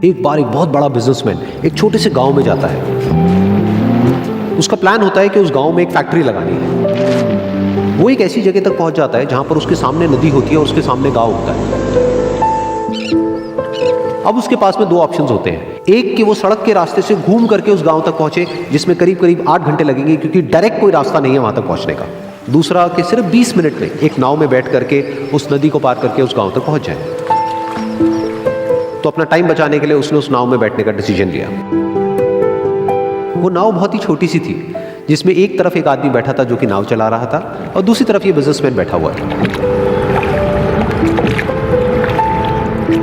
एक बार एक बहुत बड़ा बिजनेसमैन एक छोटे से गांव में जाता है। उसका प्लान होता है कि उस गांव में एक फैक्ट्री लगानी है। वो एक ऐसी जगह तक पहुंच जाता है जहां पर उसके सामने नदी होती है और उसके सामने गांव होता है। अब उसके पास में दो ऑप्शंस होते हैं। एक कि वो सड़क के रास्ते से घूम करके उस गांव तक पहुंचे, जिसमें करीब करीब 8 घंटे लगेंगे, क्योंकि डायरेक्ट कोई रास्ता नहीं है वहां तक पहुंचने का। दूसरा कि सिर्फ 20 मिनट में एक नाव में बैठ करके उस नदी को पार करके उस गांव तक पहुंच जाए। तो अपना टाइम बचाने के लिए उसने उस नाव में बैठने का डिसीजन लिया। वो नाव बहुत ही छोटी सी थी, जिसमें एक तरफ एक आदमी बैठा था जो कि नाव चला रहा था और दूसरी तरफ ये बिजनेसमैन बैठा हुआ था।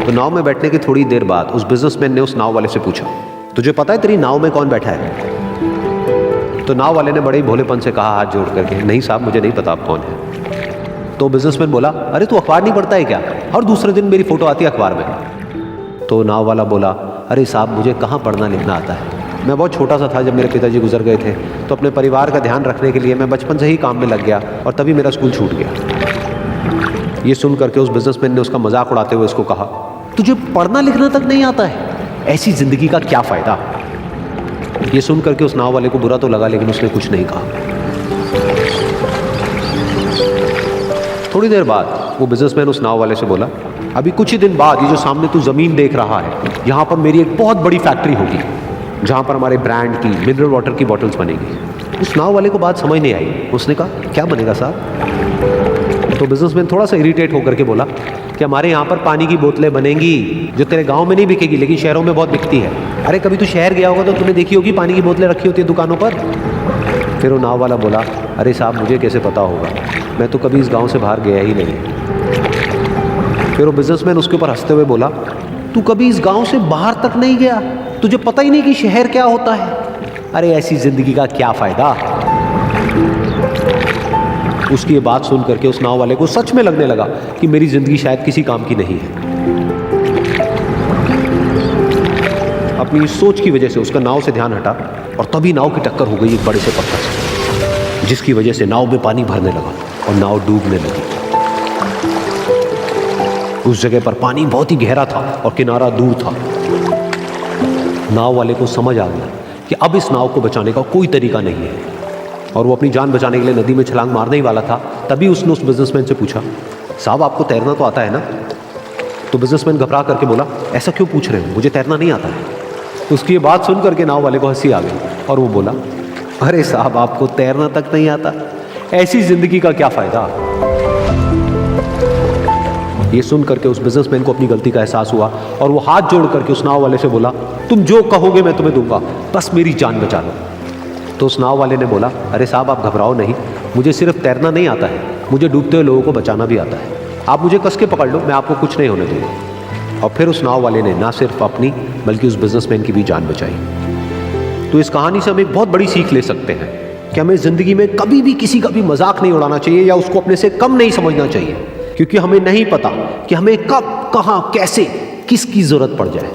तो नाव में बैठने की थोड़ी देर बाद उस बिजनेसमैन ने उस नाव वाले से पूछा, तुझे पता है तेरी नाव में कौन बैठा है? तो नाव वाले ने बड़े ही भोलेपन से कहा हाथ जोड़ करके, नहीं साहब मुझे नहीं पता आप कौन है। तो बिजनेसमैन बोला, अरे तू अखबार नहीं पढ़ता है क्या? और दूसरे दिन मेरी फोटो आती है अखबार में। तो नाव वाला बोला, अरे साहब मुझे कहाँ पढ़ना लिखना आता है, मैं बहुत छोटा सा था जब मेरे पिताजी गुजर गए थे, तो अपने परिवार का ध्यान रखने के लिए मैं बचपन से ही काम में लग गया और तभी मेरा स्कूल छूट गया। ये सुन करके उस बिजनेसमैन ने उसका मजाक उड़ाते हुए उसको कहा, तुझे पढ़ना लिखना तक नहीं आता है, ऐसी जिंदगी का क्या फायदा? ये सुन करके उस नाव वाले को बुरा तो लगा, लेकिन उसने कुछ नहीं कहा। थोड़ी देर बाद वो बिजनेसमैन उस नाव वाले से बोला, अभी कुछ ही दिन बाद ये जो सामने तू जमीन देख रहा है, यहाँ पर मेरी एक बहुत बड़ी फैक्ट्री होगी जहाँ पर हमारे ब्रांड की मिनरल वाटर की बॉटल्स बनेगी। उस नाव वाले को बात समझ नहीं आई। उसने कहा, क्या बनेगा साहब? तो बिजनेसमैन थोड़ा सा इरिटेट होकर के बोला कि हमारे यहाँ पर पानी की बोतलें बनेंगी जो तेरे गांव में नहीं बिकेगी, लेकिन शहरों में बहुत बिकती है। अरे कभी तू शहर गया होगा तो तूने देखी होगी पानी की बोतलें रखी होती है दुकानों पर। फिर वो नाव वाला बोला, अरे साहब मुझे कैसे पता होगा, मैं तो कभी इस गाँव से बाहर गया ही नहीं। फिर वो बिजनेसमैन उसके ऊपर हंसते हुए बोला, तू कभी इस गांव से बाहर तक नहीं गया, तुझे पता ही नहीं कि शहर क्या होता है? अरे ऐसी जिंदगी का क्या फायदा? उसकी ये बात सुन करके उस नाव वाले को सच में लगने लगा कि मेरी जिंदगी शायद किसी काम की नहीं है। अपनी इस सोच की वजह से उसका नाव से ध्यान हटा और तभी नाव की टक्कर हो गई एक बड़े से पत्थर से, जिसकी वजह से नाव में पानी भरने लगा और नाव डूबने लगी। उस जगह पर पानी बहुत ही गहरा था और किनारा दूर था। नाव वाले को समझ आ गया कि अब इस नाव को बचाने का कोई तरीका नहीं है और वो अपनी जान बचाने के लिए नदी में छलांग मारने ही वाला था। तभी उसने उस बिजनेसमैन से पूछा, साहब आपको तैरना तो आता है ना? तो बिजनेसमैन घबरा करके बोला, ऐसा क्यों पूछ रहे हो, मुझे तैरना नहीं आता है। उसकी ये बात सुन करके नाव वाले को हंसी आ गई और वो बोला, अरे साहब आपको तैरना तक नहीं आता, ऐसी जिंदगी का क्या फायदा? ये सुन करके उस बिजनेसमैन को अपनी गलती का एहसास हुआ और वो हाथ जोड़ करके उस नाव वाले से बोला, तुम जो कहोगे मैं तुम्हें दूंगा, बस मेरी जान बचा लो। तो उस नाव वाले ने बोला, अरे साहब आप घबराओ नहीं, मुझे सिर्फ तैरना नहीं आता है, मुझे डूबते हुए लोगों को बचाना भी आता है। आप मुझे कस के पकड़ लो, मैं आपको कुछ नहीं होने दूंगा। और फिर उस नाव वाले ने ना सिर्फ अपनी बल्कि उस बिजनेसमैन की भी जान बचाई। तो इस कहानी से हम एक बहुत बड़ी सीख ले सकते हैं कि हमें जिंदगी में कभी भी किसी का भी मजाक नहीं उड़ाना चाहिए या उसको अपने से कम नहीं समझना चाहिए, क्योंकि हमें नहीं पता कि हमें कब, कहां, कैसे, किसकी जरूरत पड़ जाए।